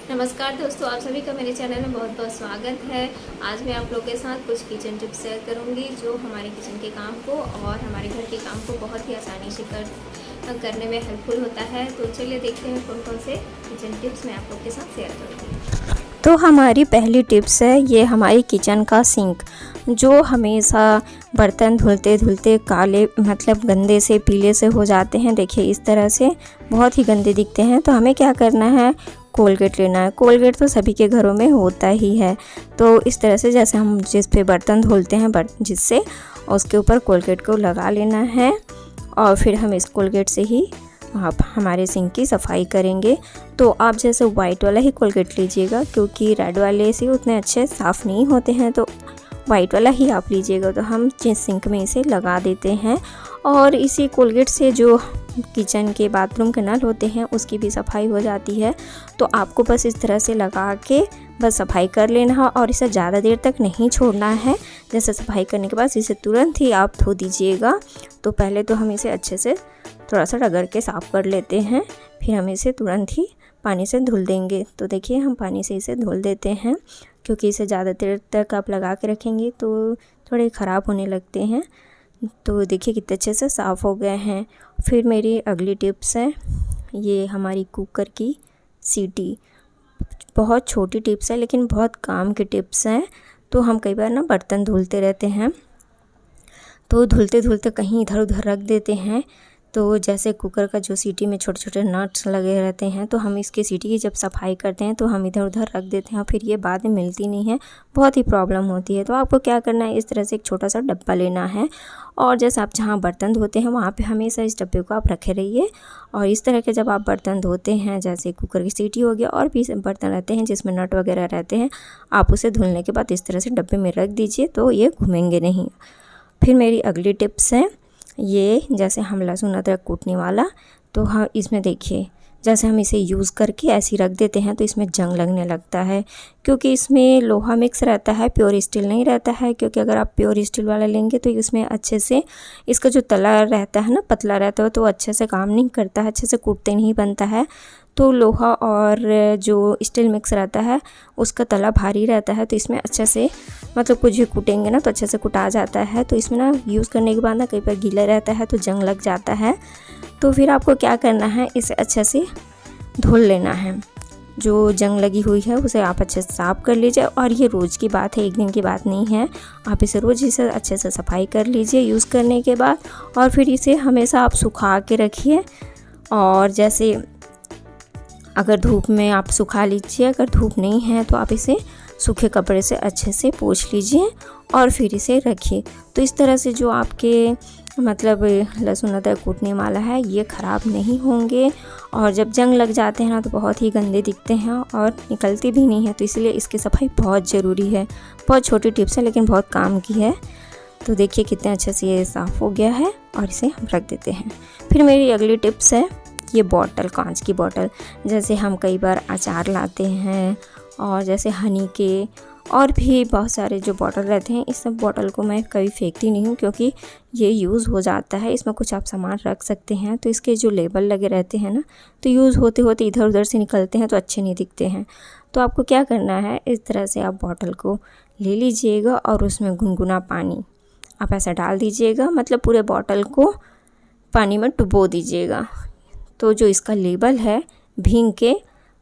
नमस्कार दोस्तों, आप सभी का मेरे चैनल में बहुत बहुत स्वागत है। आज मैं आप लोगों के साथ कुछ किचन टिप्स शेयर करूंगी जो हमारे किचन के काम को और हमारे घर के काम को बहुत ही आसानी से करने में हेल्पफुल होता है। तो चलिए देखते हैं कौन कौन से किचन टिप्स मैं आप लोगों के साथ शेयर करूँगी। तो हमारी पहली टिप्स है ये हमारी किचन का सिंक, जो हमेशा बर्तन धुलते धुलते काले गंदे से पीले से हो जाते हैं। देखिए इस तरह से बहुत ही गंदे दिखते हैं। तो हमें क्या करना है, कोलगेट लेना है। कोलगेट तो सभी के घरों में होता ही है। तो इस तरह से जैसे हम जिस पे बर्तन धुलते हैं जिससे उसके ऊपर कोलगेट को लगा लेना है और फिर हम इस कोलगेट से ही आप हमारे सिंक की सफाई करेंगे। तो आप जैसे वाइट वाला ही कोलगेट लीजिएगा, क्योंकि रेड वाले से उतने अच्छे साफ़ नहीं होते हैं। तो वाइट वाला ही आप लीजिएगा। तो हम जिस सिंक में इसे लगा देते हैं और इसी कोलगेट से जो किचन के बाथरूम के नल होते हैं उसकी भी सफाई हो जाती है। तो आपको बस इस तरह से लगा के बस सफाई कर लेना है और इसे ज़्यादा देर तक नहीं छोड़ना है। जैसे सफाई करने के बाद इसे तुरंत ही आप धो दीजिएगा। तो पहले तो हम इसे अच्छे से थोड़ा सा रगड़ के साफ़ कर लेते हैं, फिर हम इसे तुरंत ही पानी से धुल देंगे। तो देखिए हम पानी से इसे धुल देते हैं, क्योंकि इसे ज़्यादा देर तक आप लगा के रखेंगे तो थोड़े ख़राब होने लगते हैं। तो देखिए कितने अच्छे से साफ़ हो गए हैं। फिर मेरी अगली टिप्स है ये हमारी कुकर की सीटी। बहुत छोटी टिप्स है लेकिन बहुत काम की टिप्स हैं। तो हम कई बार बर्तन धुलते रहते हैं, तो धुलते धुलते कहीं इधर उधर रख देते हैं। तो जैसे कुकर का जो सीटी में छोटे छोटे नट्स लगे रहते हैं, तो हम इसकी सीटी की जब सफाई करते हैं तो हम इधर उधर रख देते हैं और फिर ये बाद में मिलती नहीं है, बहुत ही प्रॉब्लम होती है। तो आपको क्या करना है, इस तरह से एक छोटा सा डब्बा लेना है और जैसे आप जहाँ बर्तन धोते हैं वहाँ पे हमेशा इस डब्बे को आप रखे रहिए। और इस तरह के जब आप बर्तन धोते हैं, जैसे कुकर की सीटी हो गया और भी बर्तन रहते हैं जिसमें नट वगैरह रहते हैं, आप उसे धुलने के बाद इस तरह से डब्बे में रख दीजिए, तो ये घूमेंगे नहीं। फिर मेरी अगली टिप्स है ये, जैसे हम लहसुन अदरक कूटने वाला। तो हाँ, इसमें देखिए जैसे हम इसे यूज़ करके ऐसे ही रख देते हैं तो इसमें जंग लगने लगता है, क्योंकि इसमें लोहा मिक्स रहता है, प्योर स्टील नहीं रहता है। क्योंकि अगर आप प्योर स्टील वाला लेंगे तो इसमें अच्छे से इसका जो तला रहता है पतला रहता है, तो अच्छे से काम नहीं करता है, अच्छे से कूटते नहीं बनता है। तो लोहा और जो स्टील मिक्स रहता है उसका तला भारी रहता है, तो इसमें अच्छे से कुछ भी कूटेंगे तो अच्छे से कुटा जाता है। तो इसमें यूज़ करने के बाद कई बार गीला रहता है तो जंग लग जाता है। तो फिर आपको क्या करना है, इसे अच्छे से धुल लेना है। जो जंग लगी हुई है उसे आप अच्छे से साफ़ कर लीजिए। और ये रोज़ की बात है, एक दिन की बात नहीं है। आप इसे रोज़ इसे अच्छे से सफाई कर लीजिए यूज़ करने के बाद। और फिर इसे हमेशा आप सुखा के रखिए। और जैसे अगर धूप में आप सुखा लीजिए, अगर धूप नहीं है तो आप इसे सूखे कपड़े से अच्छे से पोंछ लीजिए और फिर इसे रखिए। तो इस तरह से जो आपके लहसुन अदरक कूटने वाला है ये ख़राब नहीं होंगे। और जब जंग लग जाते हैं तो बहुत ही गंदे दिखते हैं और निकलती भी नहीं है। तो इसलिए इसकी सफाई बहुत ज़रूरी है। बहुत छोटी टिप्स है लेकिन बहुत काम की है। तो देखिए कितने अच्छे से ये साफ़ हो गया है और इसे हम रख देते हैं। फिर मेरी अगली टिप्स है ये बॉटल, कांच की बॉटल। जैसे हम कई बार अचार लाते हैं और जैसे हनी के और भी बहुत सारे जो बॉटल रहते हैं, इस सब बॉटल को मैं कभी फेंकती नहीं हूँ, क्योंकि ये यूज़ हो जाता है। इसमें कुछ आप सामान रख सकते हैं। तो इसके जो लेबल लगे रहते हैं तो यूज़ होते होते इधर उधर से निकलते हैं तो अच्छे नहीं दिखते हैं। तो आपको क्या करना है, इस तरह से आप बॉटल को ले लीजिएगा और उसमें गुनगुना पानी आप ऐसा डाल दीजिएगा, पूरे बॉटल को पानी में डुबो दीजिएगा। तो जो इसका लेबल है भीग के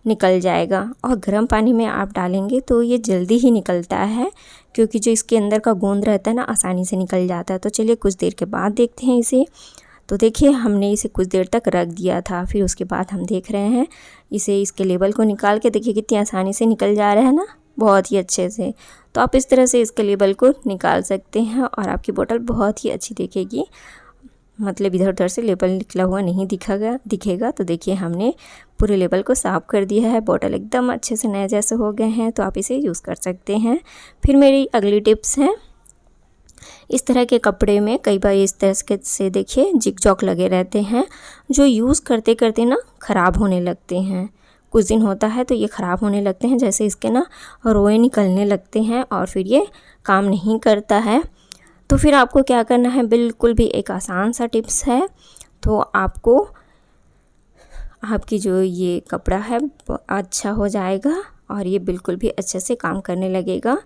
निकल जाएगा। और गर्म पानी में आप डालेंगे तो ये जल्दी ही निकलता है, क्योंकि जो इसके अंदर का गोंद रहता है आसानी से निकल जाता है। तो चलिए कुछ देर के बाद देखते हैं इसे। तो देखिए हमने इसे कुछ देर तक रख दिया था, फिर उसके बाद हम देख रहे हैं इसे, इसके लेबल को निकाल के देखिए कितनी आसानी से निकल जा रहा है बहुत ही अच्छे से। तो आप इस तरह से इसके लेबल को निकाल सकते हैं और आपकी बोतल बहुत ही अच्छी दिखेगी। इधर उधर से लेबल निकला हुआ नहीं दिखेगा। तो देखिए हमने पूरे लेबल को साफ़ कर दिया है, बॉटल एकदम अच्छे से नए जैसे हो गए हैं। तो आप इसे यूज़ कर सकते हैं। फिर मेरी अगली टिप्स है, इस तरह के कपड़े में कई बार इस तरह से देखिए जिग जॉग लगे रहते हैं, जो यूज़ करते करते ख़राब होने लगते हैं। कुछ दिन होता है तो ये ख़राब होने लगते हैं, जैसे इसके रोए निकलने लगते हैं और फिर ये काम नहीं करता है। तो फिर आपको क्या करना है, बिल्कुल भी एक आसान सा टिप्स है। तो आपको आपकी जो ये कपड़ा है अच्छा हो जाएगा और ये बिल्कुल भी अच्छे से काम करने लगेगा।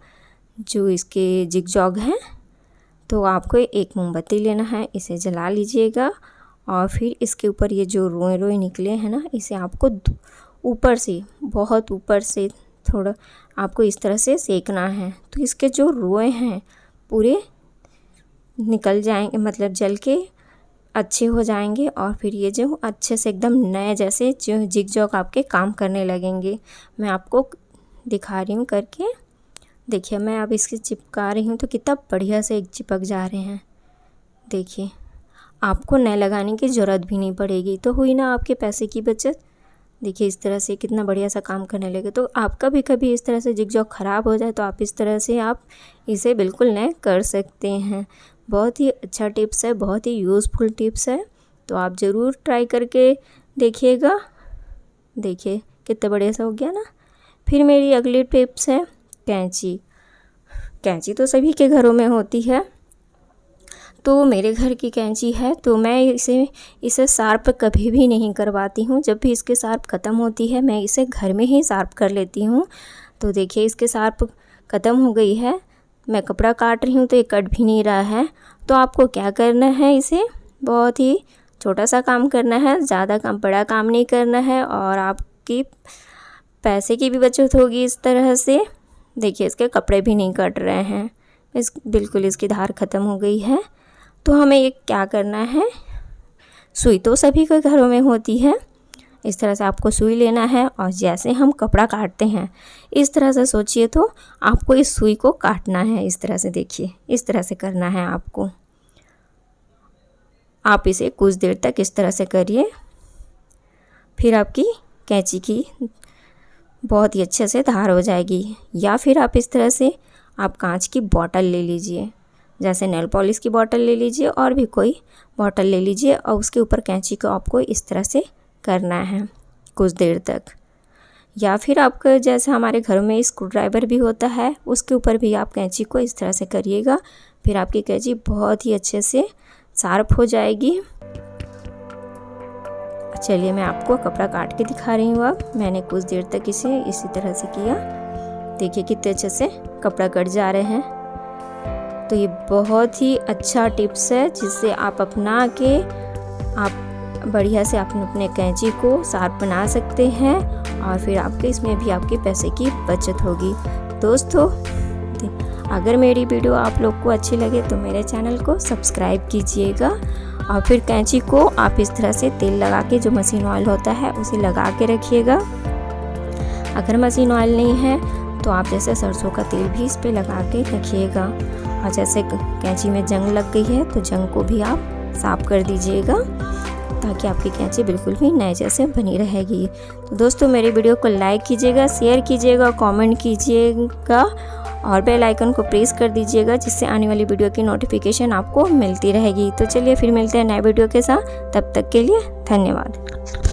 जो इसके जिग जॉग हैं, तो आपको एक मोमबत्ती लेना है, इसे जला लीजिएगा और फिर इसके ऊपर ये जो रोए रोए निकले हैं ना, इसे आपको ऊपर से, बहुत ऊपर से थोड़ा आपको इस तरह से सेकना है। तो इसके जो रोए हैं पूरे निकल जाएंगे, मतलब जल के अच्छे हो जाएंगे और फिर ये जो अच्छे से एकदम नए जैसे जो जिग जॉग आपके काम करने लगेंगे। मैं आपको दिखा रही हूँ करके, देखिए मैं अब इसके चिपका रही हूँ तो कितना बढ़िया से चिपक जा रहे हैं। देखिए आपको नए लगाने की ज़रूरत भी नहीं पड़ेगी, तो हुई ना आपके पैसे की बचत। देखिए इस तरह से कितना बढ़िया सा काम करने लगे। तो आपका भी कभी इस तरह से जिग जॉग ख़राब हो जाए तो आप इस तरह से आप इसे बिल्कुल नए कर सकते हैं। बहुत ही अच्छा टिप्स है, बहुत ही यूज़फुल टिप्स है, तो आप ज़रूर ट्राई करके देखिएगा। देखिए कितना बढ़िया सा हो गया ना। फिर मेरी अगली टिप्स है कैंची। कैंची तो सभी के घरों में होती है, तो मेरे घर की कैंची है तो मैं इसे शार्प कभी भी नहीं करवाती हूँ। जब भी इसके शार्प ख़त्म होती है मैं इसे घर में ही शार्प कर लेती हूँ। तो देखिए इसके शार्प ख़त्म हो गई है, मैं कपड़ा काट रही हूँ तो ये कट भी नहीं रहा है। तो आपको क्या करना है, इसे बहुत ही छोटा सा काम करना है, ज़्यादा काम बड़ा काम नहीं करना है और आपकी पैसे की भी बचत होगी इस तरह से। देखिए इसके कपड़े भी नहीं कट रहे हैं, बिल्कुल इसकी धार ख़त्म हो गई है। तो हमें ये क्या करना है, सुई तो सभी के घरों में होती है। इस तरह से आपको सुई लेना है और जैसे हम कपड़ा काटते हैं इस तरह से सोचिए, तो आपको इस सुई को काटना है इस तरह से। देखिए इस तरह से करना है आपको। आप इसे कुछ देर तक इस तरह से करिए, फिर आपकी कैंची की बहुत ही अच्छे से धार हो जाएगी। या फिर आप इस तरह से आप कांच की बॉटल ले लीजिए, जैसे नेल पॉलिश की बॉटल ले लीजिए और भी कोई बॉटल ले लीजिए और उसके ऊपर कैंची को आपको इस तरह से करना है कुछ देर तक। या फिर आपका जैसे हमारे घर में स्क्रू ड्राइवर भी होता है, उसके ऊपर भी आप कैंची को इस तरह से करिएगा, फिर आपकी कैंची बहुत ही अच्छे से शार्प हो जाएगी। चलिए मैं आपको कपड़ा काट के दिखा रही हूँ। अब मैंने कुछ देर तक इसे इसी तरह से किया, देखिए कितने अच्छे से कपड़ा कट जा रहे हैं। तो ये बहुत ही अच्छा टिप्स है जिससे आप अपना के आप बढ़िया से अपने कैंची को शार्प बना सकते हैं और फिर आपके इसमें भी आपके पैसे की बचत होगी। दोस्तों अगर मेरी वीडियो आप लोग को अच्छी लगे तो मेरे चैनल को सब्सक्राइब कीजिएगा और फिर कैंची को आप इस तरह से तेल लगा के, जो मशीन ऑयल होता है उसे लगा के रखिएगा। अगर मशीन ऑयल नहीं है तो आप जैसे सरसों का तेल भी इस पे लगा के रखिएगा। और जैसे कैंची में जंग लग गई है तो जंग को भी आप साफ कर दीजिएगा ताकि आपकी कैंची बिल्कुल भी नए जैसे बनी रहेगी। तो दोस्तों मेरी वीडियो को लाइक कीजिएगा, शेयर कीजिएगा, कमेंट कीजिएगा और बेल आइकन को प्रेस कर दीजिएगा, जिससे आने वाली वीडियो की नोटिफिकेशन आपको मिलती रहेगी। तो चलिए फिर मिलते हैं नए वीडियो के साथ, तब तक के लिए धन्यवाद।